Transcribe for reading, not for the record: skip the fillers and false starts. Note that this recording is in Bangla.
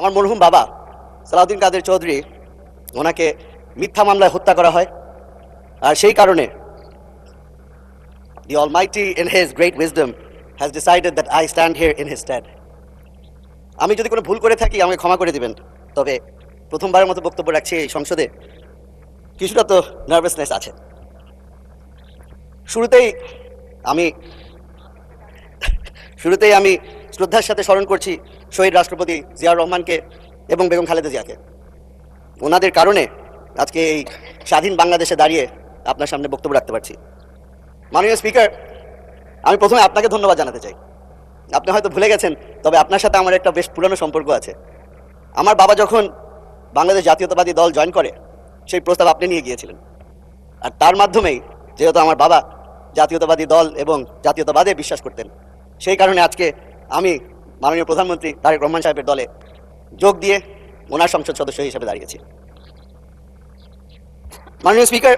আমার মরহুম বাবা সালাউদ্দিন কাদের চৌধুরী, ওনাকে মিথ্যা মামলায় হত্যা করা হয়। আর সেই কারণে the Almighty in His great wisdom has decided that I stand here in His stead. আমি যদি কোনো ভুল করে থাকি আমাকে ক্ষমা করে দিবেন, তবে প্রথমবারের মতো বক্তব্য রাখছি এই সংসদে, কিছুটা তো নার্ভাসনেস আছে। শুরুতেই আমি শ্রদ্ধার সাথে স্মরণ করছি শহীদ রাষ্ট্রপতি জিয়াউর রহমানকে এবং বেগম খালেদা জিয়াকে। ওনাদের কারণে আজকে এই স্বাধীন বাংলাদেশে দাঁড়িয়ে আপনার সামনে বক্তব্য রাখতে পারছি। মাননীয় স্পিকার, আমি প্রথমে আপনাকে ধন্যবাদ জানাতে চাই। আপনি হয়তো ভুলে গেছেন, তবে আপনার সাথে আমার একটা বেশ পুরনো সম্পর্ক আছে। আমার বাবা যখন বাংলাদেশ জাতীয়তাবাদী দল জয়েন করে, সেই প্রস্তাব আপনি নিয়ে গিয়েছিলেন। আর তার মাধ্যমেই, যেহেতু আমার বাবা জাতীয়তাবাদী দল এবং জাতীয়তাবাদে বিশ্বাস করতেন, সেই কারণে আজকে আমি মাননীয় প্রধানমন্ত্রী তারেক রহমান সাহেবের দলে যোগ দিয়ে ওনার সংসদ সদস্য হিসেবে দাঁড়িয়েছি। মাননীয় স্পিকার,